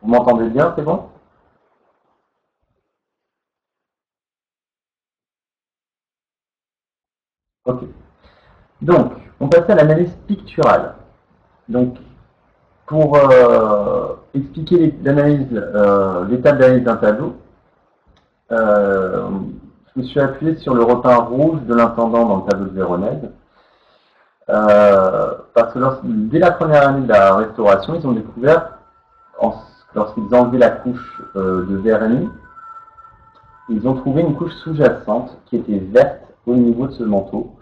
Vous m'entendez bien, c'est bon? Ok. Donc, on passe à l'analyse picturale. Donc, pour expliquer l'analyse, l'étape d'analyse d'un tableau, je me suis appuyé sur le repeint rouge de l'intendant dans le tableau de Véronèse. Parce que dès la première année de la restauration, ils ont découvert, lorsqu'ils enlevaient la couche de vernis, ils ont trouvé une couche sous-jacente qui était verte au niveau de ce manteau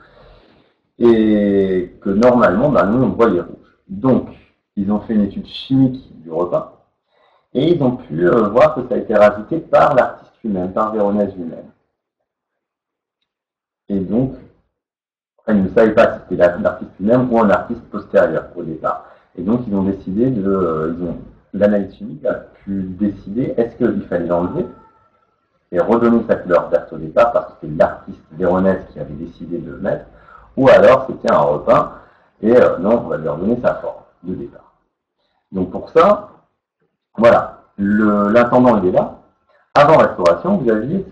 et que normalement, nous, on voyait rouge. Donc, ils ont fait une étude chimique du repas et ils ont pu voir que ça a été rajouté par l'artiste lui-même, par Véronèse lui-même. Et donc, ils ne savaient pas si c'était l'artiste lui-même ou un artiste postérieur au départ. Et donc, ils ont décidé l'analyse chimique a pu décider est-ce qu'il fallait l'enlever et redonner sa couleur verte au départ parce que c'était l'artiste Véronèse qui avait décidé de le mettre, ou alors c'était un repeint et non, on va lui redonner sa forme de départ. Donc pour ça, voilà, l'intendant il est là. Avant restauration, vous aviez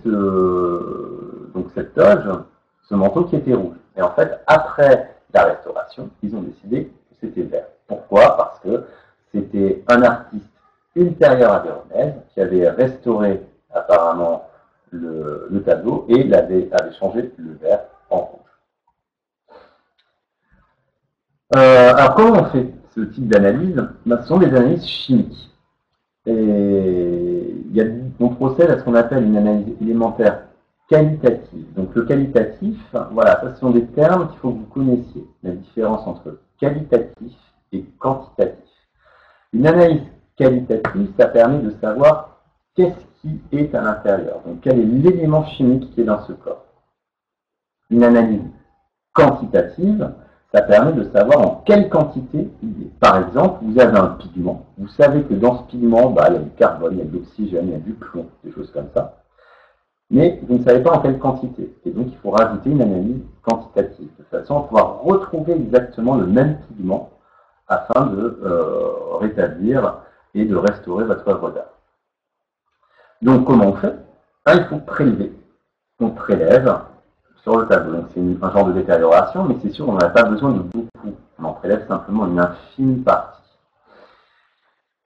donc cette toge, ce manteau qui était rouge. Et en fait, après la restauration, ils ont décidé que c'était vert. Pourquoi? Parce que c'était un artiste ultérieur à Véronèse qui avait restauré apparemment le tableau et avait changé le vert en rouge. Alors comment on fait ce type d'analyse? Ce sont des analyses chimiques. Et on procède à ce qu'on appelle une analyse élémentaire qualitative. Donc le qualitatif, voilà, ce sont des termes qu'il faut que vous connaissiez, la différence entre qualitatif et quantitatif. Une analyse qualitative, ça permet de savoir qu'est-ce qui est à l'intérieur, donc quel est l'élément chimique qui est dans ce corps. Une analyse quantitative, ça permet de savoir en quelle quantité il est. Par exemple, vous avez un pigment, vous savez que dans ce pigment, il y a du carbone, il y a de l'oxygène, il y a du plomb, des choses comme ça, mais vous ne savez pas en quelle quantité. Et donc, il faut rajouter une analyse quantitative, de façon à pouvoir retrouver exactement le même pigment afin de rétablir et de restaurer votre œuvre d'art. Donc, comment on fait? Il faut prélever. On prélève sur le tableau. Donc c'est un genre de détérioration, mais c'est sûr, on n'a pas besoin de beaucoup. On en prélève simplement une infime partie.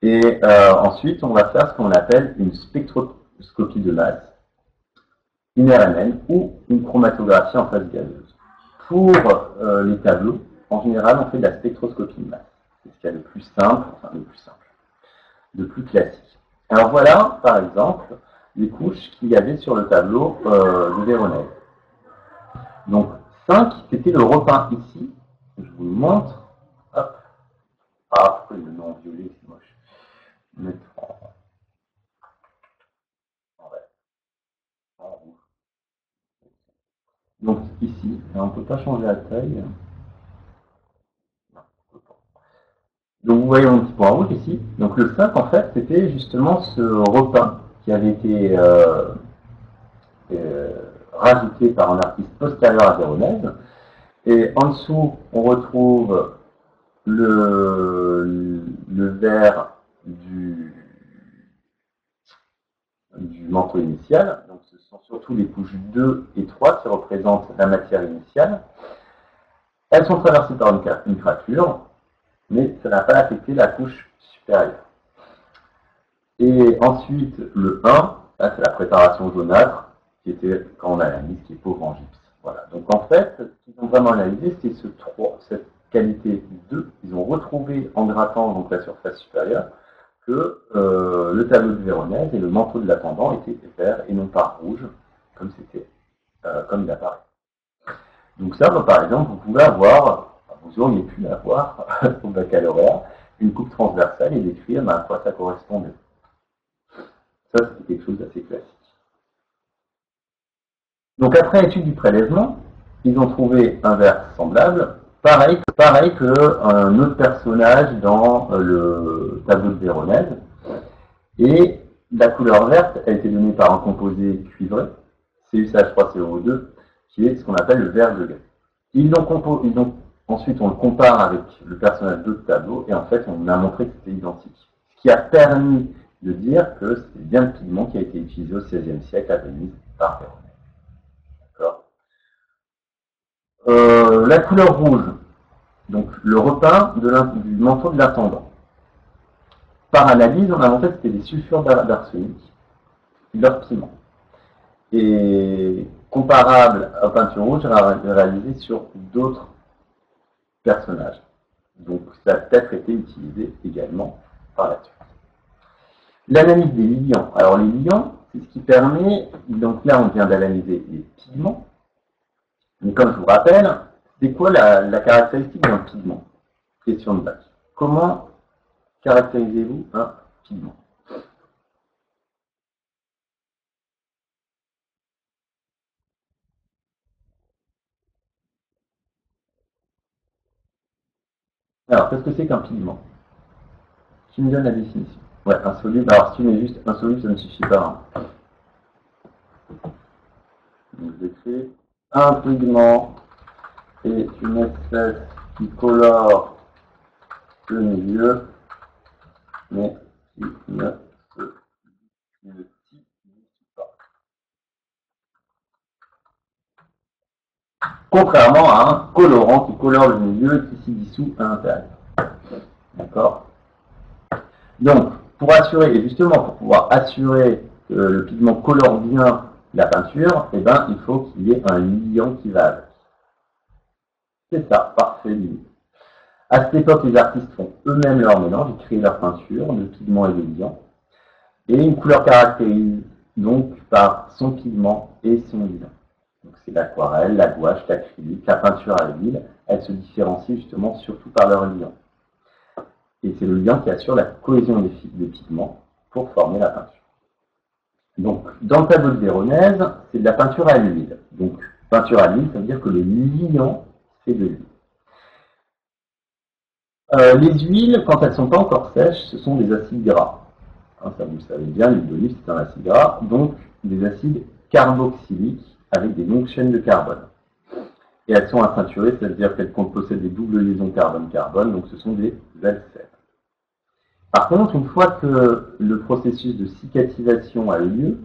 Et ensuite, on va faire ce qu'on appelle une spectroscopie de masse, une RMN ou une chromatographie en phase gazeuse. Pour les tableaux, en général, on fait de la spectroscopie de masse. C'est ce qu'il y a de plus simple, de plus classique. Alors voilà, par exemple, les couches qu'il y avait sur le tableau de Véronèse. Donc 5, c'était le repeint ici. Je vous le montre. Hop. Ah, pourquoi il me met en violet, c'est moche. Mettre en rouge. Donc ici, on ne peut pas changer la taille. Donc vous voyez mon petit point rouge ici. Donc le 5, en fait, c'était justement ce repeint qui avait été rajouté par un artiste postérieur à Véronèse. Et en dessous, on retrouve le vert du manteau initial. Donc ce sont surtout les couches 2 et 3 qui représentent la matière initiale. Elles sont traversées par une crature, mais ça n'a pas affecté la couche supérieure. Et ensuite, le 1, là c'est la préparation jaunâtre, qui était quand on analyse, qui est pauvre en gypse. Voilà. Donc en fait, ce qu'ils ont vraiment analysé, c'est cette qualité 2. Ils ont retrouvé en grattant donc la surface supérieure que le tableau de Véronèse et le manteau de l'attendant étaient vert et non pas rouge, comme comme il apparaît. Donc ça, par exemple, vous pouvez avoir, vous auriez pu avoir au baccalauréat, une coupe transversale et décrire à quoi ça correspondait. Ça, c'était quelque chose d'assez classique. Donc après étude du prélèvement, ils ont trouvé un verre semblable, pareil qu'un autre personnage dans le tableau de Véronèse. Et la couleur verte a été donnée par un composé cuivré, CuCH3COO2, qui est ce qu'on appelle le vert de gris. Ensuite, on le compare avec le personnage d'autres tableaux, et en fait, on a montré que c'était identique. Ce qui a permis de dire que c'est bien le pigment qui a été utilisé au XVIe siècle à Venise par Véronèse. D'accord. La couleur rouge, donc le repeint du manteau de l'intendant. Par analyse, on a montré que c'était des sulfures d'arsenic, leur piment. Et comparable aux peintures rouges réalisées sur d'autres personnages. Donc ça a peut-être été utilisé également par la suite. L'analyse des liants. Alors les liants, c'est ce qui permet, donc là on vient d'analyser les pigments, mais comme je vous rappelle, c'est quoi la caractéristique d'un pigment? Question de bac. Comment caractérisez-vous un pigment? Alors, qu'est-ce que c'est qu'un pigment? Qui me donne la définition? Ouais, insoluble. Alors, si tu mets juste insoluble, ça ne suffit pas. Hein. Donc, j'écris un pigment est une espèce qui colore le milieu, mais qui ne se dissout pas. Contrairement à un colorant qui colore le milieu et qui s'y dissout à l'intérieur. D'accord? Donc, pour assurer, et justement pour pouvoir assurer que le pigment colore bien la peinture, eh ben, il faut qu'il y ait un liant qui va avec. C'est ça, parfait. À cette époque, les artistes font eux-mêmes leur mélange, ils créent leur peinture de pigments et de liants. Et une couleur caractérise donc par son pigment et son liant. Donc c'est l'aquarelle, la gouache, l'acrylique, la peinture à l'huile. Elles se différencient justement surtout par leur liant. Et c'est le liant qui assure la cohésion des pigments pour former la peinture. Donc, dans le tableau de Véronèse, c'est de la peinture à l'huile. Donc, peinture à l'huile, ça veut dire que le liant, c'est de l'huile. Les huiles, quand elles ne sont pas encore sèches, ce sont des acides gras. Hein, ça vous le savez bien, l'huile d'olive, c'est un acide gras. Donc, des acides carboxyliques avec des longues chaînes de carbone. Et elles sont aceinturées, c'est-à-dire qu'elles possèdent des doubles liaisons carbone-carbone, donc ce sont des alcènes. Par contre, une fois que le processus de cicativation a eu lieu,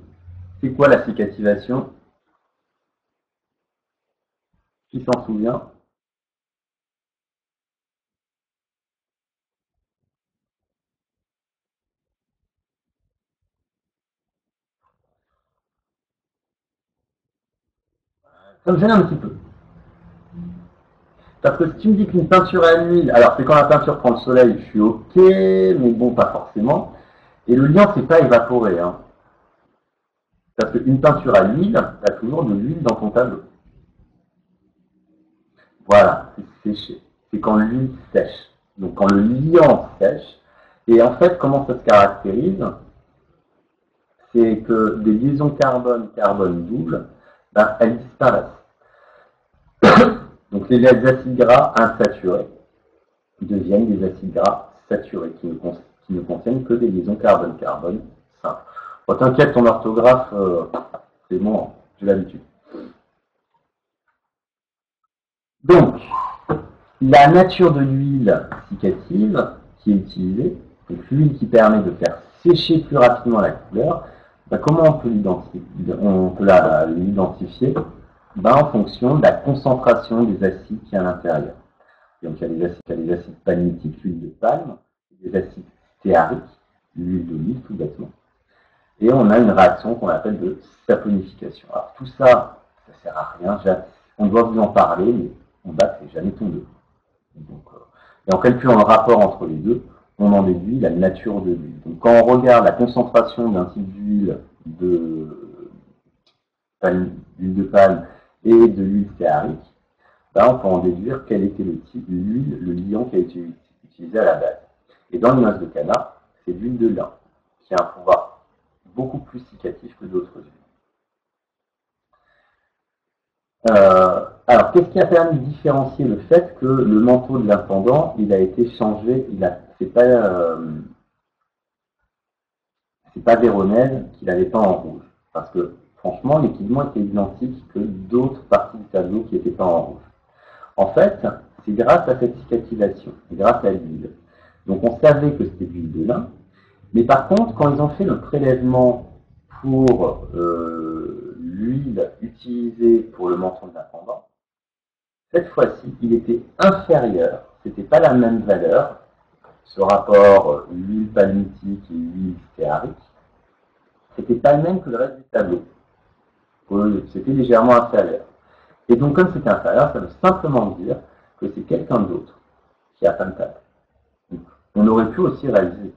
c'est quoi la cicativation? Qui s'en souvient? Ça me gêne un petit peu. Parce que si tu me dis qu'une peinture à l'huile, alors c'est quand la peinture prend le soleil, je suis ok, mais bon, pas forcément. Et le liant, c'est pas évaporé. Hein. Parce qu'une peinture à l'huile, tu as toujours de l'huile dans ton tableau. Voilà, c'est séché. C'est quand l'huile sèche. Donc quand le liant sèche. Et en fait, comment ça se caractérise? C'est que des liaisons carbone-carbone double, ben, elles disparaissent. Donc les acides gras insaturés deviennent des acides gras saturés qui ne contiennent que des liaisons carbone-carbone simples. Bon, t'inquiète, ton orthographe, c'est bon, j'ai l'habitude. Donc, la nature de l'huile cicative qui est utilisée, donc l'huile qui permet de faire sécher plus rapidement la couleur, ben comment on peut l'identifier ben en fonction de la concentration des acides qui est à l'intérieur. Donc il y a des acides palmitiques, l'huile de palme, des acides stéariques, l'huile d'olive tout bêtement. Et on a une réaction qu'on appelle de saponification. Alors tout ça, ça sert à rien. On doit vous en parler, mais on bat, c'est jamais tombé. Donc, et en calculant le rapport entre les deux, on en déduit la nature de l'huile. Donc quand on regarde la concentration d'un type d'huile d'huile de palme et de l'huile stéarique, ben, on peut en déduire quel était le type d'huile, le liant qui a été utilisé à la base. Et dans l'image de canard, c'est l'huile de lin, qui a un pouvoir beaucoup plus cicatif que d'autres huiles. Alors, qu'est-ce qui a permis de différencier le fait que le manteau de l'intendant, il a été changé, c'est pas Véronèse qui l'avait peint en rouge. Parce que, franchement, les pigments étaient identiques que d'autres parties du tableau qui étaient peints en rouge. En fait, c'est grâce à cette cicatisation, grâce à l'huile. Donc on savait que c'était de l'huile de lin, Mais par contre, quand ils ont fait le prélèvement pour l'huile utilisée pour le menton de l'intendant, cette fois-ci, il était inférieur. C'était pas la même valeur, ce rapport huile palmitique et huile stéarique. C'était pas le même que le reste du tableau. C'était légèrement inférieur. Et donc, comme c'était inférieur, ça veut simplement dire que c'est quelqu'un d'autre qui a atteint le tableau. On aurait pu aussi réaliser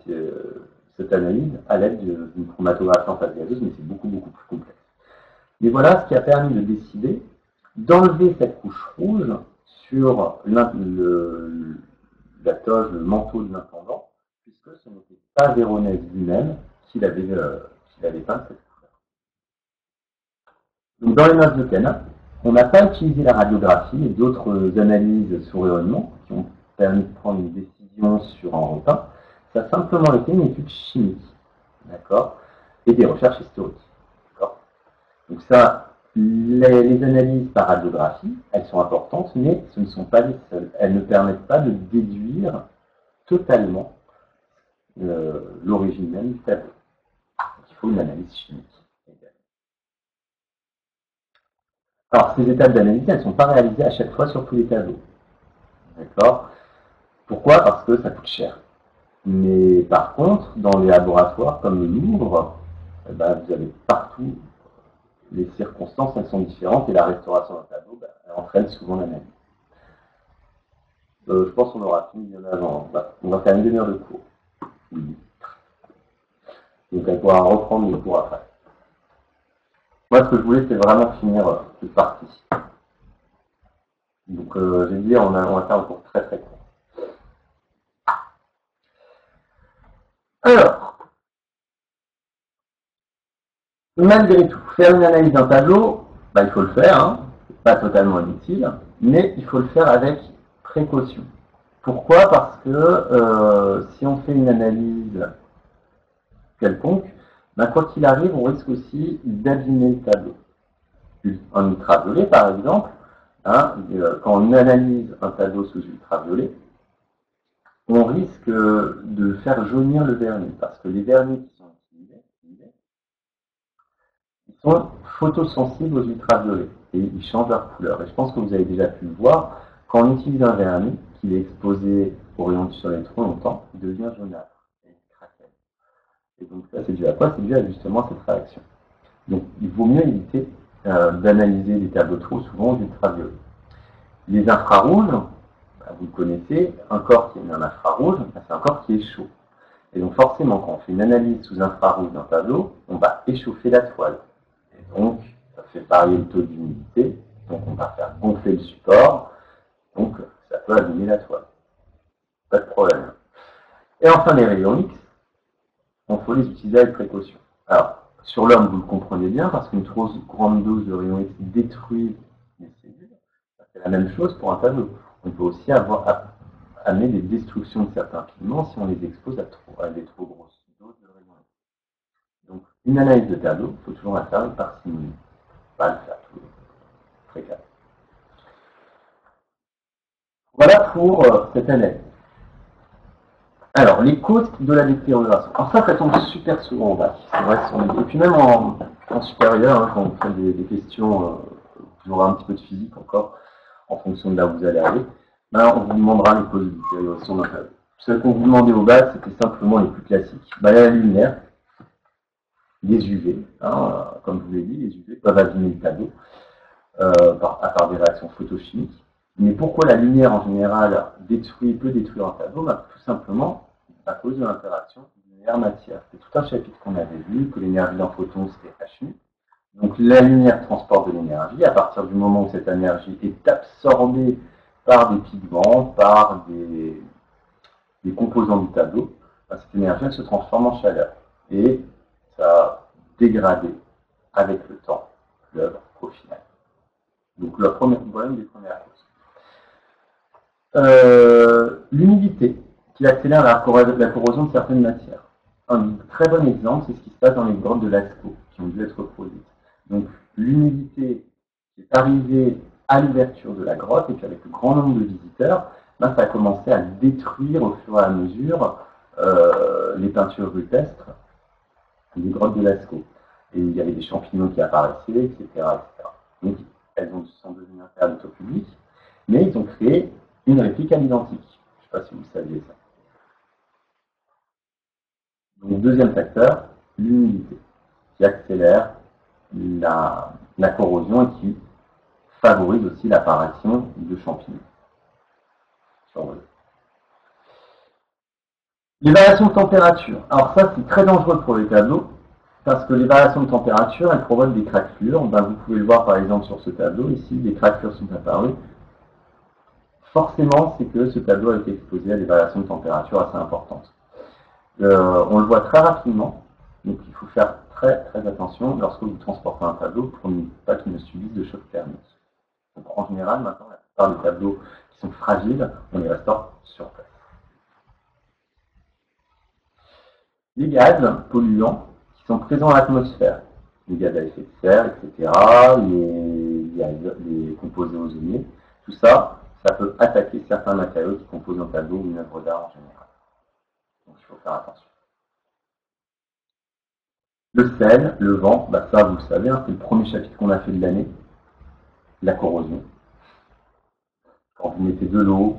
cette analyse à l'aide d'une chromatographie en phase gazeuse, mais c'est beaucoup, beaucoup plus complexe. Mais voilà ce qui a permis de décider d'enlever cette couche rouge sur la toge, le manteau de l'intendant, puisque ce n'était pas Véronèse lui-même qui l'avait peint cette couleur. Donc dans les notes de Cana, on n'a pas utilisé la radiographie et d'autres analyses sous rayonnement qui ont permis de prendre une décision sur un repeint. Ça a simplement été une étude chimique, d'accord, et des recherches historiques, d'accord. Donc ça, les analyses par radiographie, elles sont importantes, mais ce ne sont pas les seules. Elles ne permettent pas de déduire totalement l'origine même du tableau. Donc il faut une analyse chimique. Alors ces étapes d'analyse, elles ne sont pas réalisées à chaque fois sur tous les tableaux, d'accord. Pourquoi? Parce que ça coûte cher. Mais par contre, dans les laboratoires comme le Louvre, vous avez partout, les circonstances elles sont différentes et la restauration d'un tableau elle entraîne souvent l'analyse. Je pense qu'on aura fini bien avant. On va faire une demi-heure de cours. Donc elle pourra reprendre le cours après. Moi, ce que je voulais, c'est vraiment finir cette partie. Donc j'ai dit, on va faire un cours très très court. Alors, malgré tout, faire une analyse d'un tableau, il faut le faire, hein, c'est pas totalement inutile, mais il faut le faire avec précaution. Pourquoi? Parce que si on fait une analyse quelconque, quoi qu'il arrive, on risque aussi d'abîmer le tableau. En ultraviolet, par exemple, hein, quand on analyse un tableau sous ultraviolet, on risque de faire jaunir le vernis, parce que les vernis qui sont utilisés, ils sont photosensibles aux ultraviolets, et ils changent leur couleur. Et je pense que vous avez déjà pu le voir, quand on utilise un vernis, qu'il est exposé au rayon du soleil trop longtemps, il devient jaunâtre, et il craquelle. Et donc ça, c'est dû à quoi? C'est dû à justement cette réaction. Donc il vaut mieux éviter d'analyser les tableaux trop souvent aux ultraviolets. Les infrarouges, vous le connaissez, un corps qui est un infrarouge, c'est un corps qui est chaud. Et donc forcément, quand on fait une analyse sous infrarouge d'un tableau, on va échauffer la toile. Et donc, ça fait varier le taux d'humidité, donc on va faire gonfler le support, donc ça peut abîmer la toile. Pas de problème. Et enfin, les rayons X, il faut les utiliser avec précaution. Alors, sur l'homme, vous le comprenez bien, parce qu'une trop grande dose de rayons X détruit les cellules. C'est la même chose pour un tableau. On peut aussi amener des destructions de certains pigments si on les expose à des trop grosses doses de rayons X. Donc, une analyse de tableau, il faut toujours la faire avec parcimonie. Pas le faire tout très calme. Voilà pour cette analyse. Alors, les causes de la détérioration. Alors ça tombe super souvent en bac. Et puis même en supérieur, hein, quand vous faites des questions, vous aurez un petit peu de physique encore, en fonction de là où vous allez aller, on vous demandera les causes de détérioration d'un tableau. Celles qu'on vous demandait au bac, c'était simplement les plus classiques. La lumière, les UV, hein, comme je vous l'ai dit, les UV peuvent abîmer le tableau à part des réactions photochimiques. Mais pourquoi la lumière en général peut détruire un tableau? Tout simplement à cause de l'interaction lumière-matière. C'est tout un chapitre qu'on avait vu, que l'énergie d'un photon c'était HU. Donc la lumière transporte de l'énergie. À partir du moment où cette énergie est absorbée par des pigments, par des composants du tableau, cette énergie elle se transforme en chaleur. Et ça va dégrader avec le temps l'œuvre au final. Donc le problème des premières causes. L'humidité qui accélère la corrosion de certaines matières. Un très bon exemple, c'est ce qui se passe dans les grottes de Lascaux, qui ont dû être produites. Donc l'humidité qui est arrivée à l'ouverture de la grotte, et puis avec le grand nombre de visiteurs, ça a commencé à détruire au fur et à mesure les peintures rupestres des grottes de Lascaux. Et il y avait des champignons qui apparaissaient, etc. etc. Donc, elles sont devenues interdites au public, mais ils ont créé une réplique à l'identique. Je ne sais pas si vous saviez ça. Donc, deuxième facteur, l'humidité, qui accélère la corrosion et qui favorise aussi l'apparition de champignons. Les variations de température. Alors ça, c'est très dangereux pour les tableaux, parce que les variations de température, elles provoquent des craquelures. Ben, vous pouvez le voir par exemple sur ce tableau, ici, des craquelures sont apparues. Forcément, c'est que ce tableau a été exposé à des variations de température assez importantes. On le voit très rapidement, donc il faut faire très très attention lorsque vous transportez un tableau pour ne pas qu'il ne subisse de choc thermique. Donc en général, maintenant, la plupart des tableaux qui sont fragiles, on les restaure sur place. Les gaz polluants qui sont présents dans l'atmosphère, les gaz à effet de serre, etc., les composés ozoniers, tout ça, ça peut attaquer certains matériaux qui composent un tableau ou une œuvre d'art en général. Donc il faut faire attention. Le sel, le vent, bah ça vous le savez, hein, c'est le premier chapitre qu'on a fait de l'année, la corrosion. Quand vous mettez de l'eau,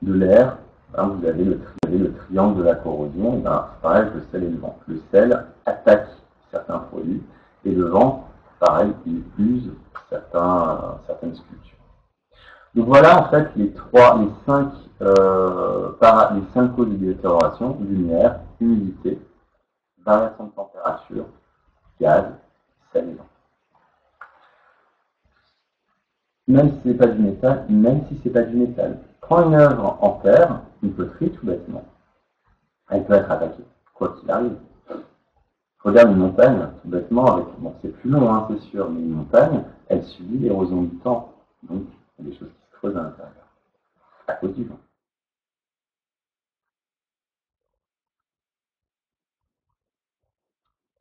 de l'air, hein, vous avez le triangle de la corrosion, et ben, c'est pareil avec le sel et le vent. Le sel attaque certains produits, et le vent, pareil, il use certaines sculptures. Donc voilà en fait les cinq causes de détérioration: lumière, humidité, variation de température, gaz, sel et vent. Même si c'est pas du métal, Prends une œuvre en terre, une poterie tout bêtement, elle peut être attaquée, quoi qu'il arrive. Regarde une montagne, tout bêtement, bon c'est plus long, hein, c'est sûr, mais une montagne, elle subit l'érosion du temps. Donc il y a des choses qui se creusent à l'intérieur, à cause du vent.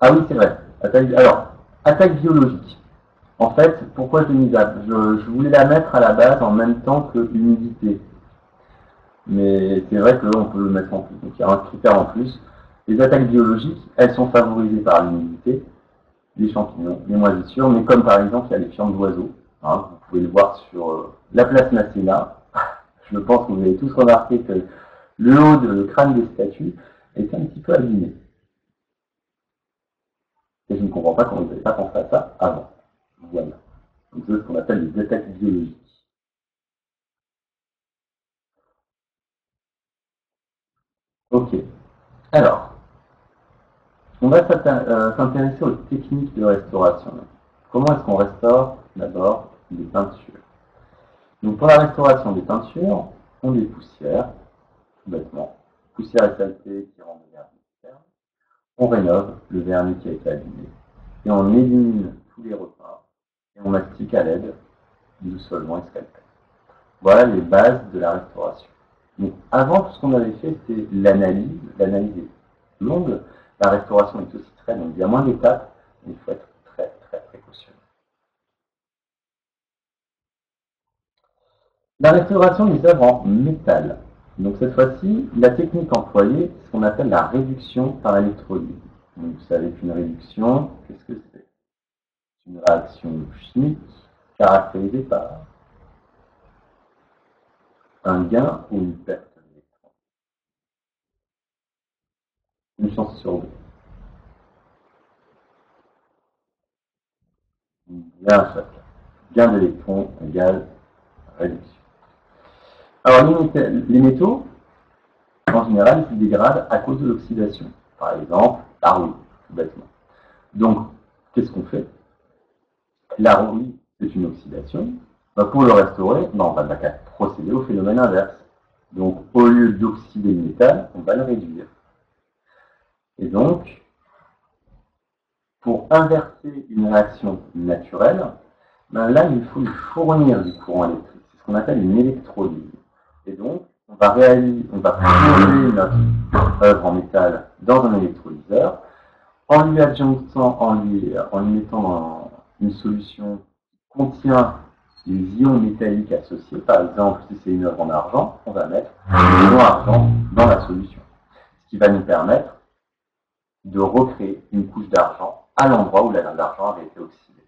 Ah oui, c'est vrai. Attaque biologique. En fait, pourquoi je l'ai mise là? Je voulais la mettre à la base en même temps que l'humidité. Mais c'est vrai qu'on peut le mettre en plus. Donc il y a un critère en plus. Les attaques biologiques, elles sont favorisées par l'humidité, les champignons, les moisissures, mais comme par exemple il y a les fientes d'oiseaux. Hein, vous pouvez le voir sur la place Masséna. Je pense que vous avez tous remarqué que le haut de crâne des statues est un petit peu abîmé. Et je ne comprends pas comment vous n'avez pas pensé à ça avant. Voilà. Donc c'est ce qu'on appelle les attaques biologiques. Ok. Alors, on va s'intéresser aux techniques de restauration. Comment est-ce qu'on restaure d'abord les peintures? Donc pour la restauration des peintures, on les poussière, tout bêtement. Poussière et saleté qui rendent le vernis ferme. On rénove le vernis qui a été abîmé. Et on élimine tous les repeints. Et on mastique à l'aide du solvant et scalpel. Voilà les bases de la restauration. Donc avant, tout ce qu'on avait fait, c'était l'analyse. L'analyse est longue. La restauration est aussi très longue. Il y a moins d'étapes, mais il faut être très très précautionneux. La restauration des œuvres en métal. Donc cette fois-ci, la technique employée, c'est ce qu'on appelle la réduction par électrolyse. Donc vous savez qu'une réduction, qu'est-ce que c'est? C'est une réaction chimique caractérisée par un gain ou une perte d'électrons. Une chance sur deux. Bien chacun. Gain d'électrons égale réduction. Alors les métaux, en général, ils se dégradent à cause de l'oxydation. Par exemple, la rouille, tout bêtement. Donc, qu'est-ce qu'on fait? La rouille, c'est une oxydation. Pour le restaurer, on va procéder au phénomène inverse. Donc, au lieu d'oxyder le métal, on va le réduire. Et donc, pour inverser une réaction naturelle, là, il faut lui fournir du courant électrique. C'est ce qu'on appelle une électrolyse. Et donc, on va plonger notre œuvre en métal dans un électrolyseur, en lui adjonctant, en lui mettant dans une solution qui contient les ions métalliques associés. Par exemple, si c'est une œuvre en argent, on va mettre les ions argent dans la solution. ce qui va nous permettre de recréer une couche d'argent à l'endroit où l'argent avait été oxydé.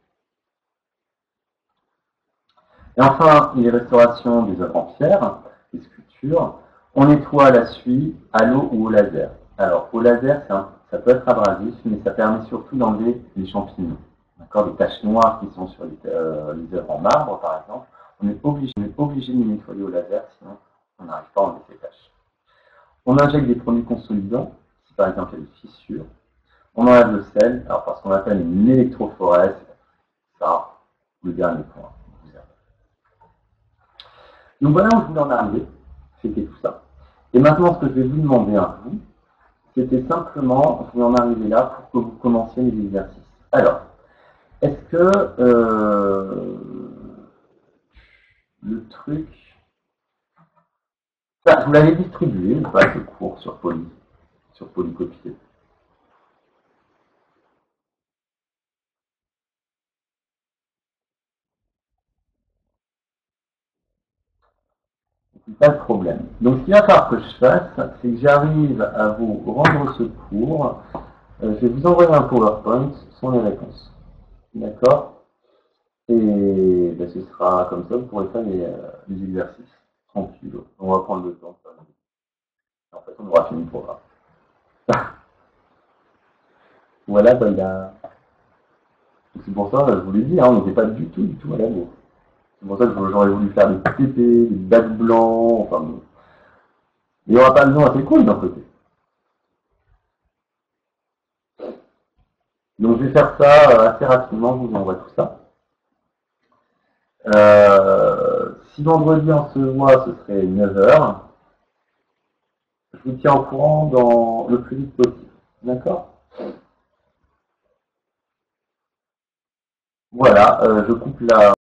Et enfin, les restaurations des œuvres en pierre, les sculptures, on nettoie la suie à l'eau ou au laser. Alors, au laser, ça peut être abrasif, mais ça permet surtout d'enlever les champignons. D'accord, les taches noires qui sont sur les œuvres en marbre, par exemple, on est obligé de les nettoyer au laser, sinon on n'arrive pas à enlever ces taches. On injecte des produits consolidants, si par exemple il y a des fissures. On enlève le sel, alors par ce qu'on appelle une électrophorèse, ça, le dernier point. Donc voilà où je voulais en arriver, c'était tout ça. Et maintenant, ce que je vais vous demander à vous, c'était simplement, je vais en arriver là pour que vous commenciez les exercices. Alors, est-ce que le truc... Ça, je vous l'avais distribué, une page de cours sur Polycopier. Pas de problème. Donc, ce qu'il va falloir que je fasse, c'est que j'arrive à vous rendre ce cours. Je vais vous envoyer un PowerPoint sans les réponses. D'accord? Et ben, ce sera comme ça, vous pourrez faire les exercices tranquille. On va prendre le temps. En fait, on aura fini le programme. Voilà, ben, c'est pour ça, je vous l'ai dit, hein, on n'était pas du tout à la bourre. C'est pour ça que j'aurais voulu faire des TP, des bacs blancs, enfin bon. Il n'y aura pas besoin, c'est cool d'un côté. Donc je vais faire ça assez rapidement, je vous envoie tout ça. Si vendredi on se voit, ce serait 9 heures. Je vous tiens au courant dans le plus vite possible. D'accord? Voilà, je coupe la...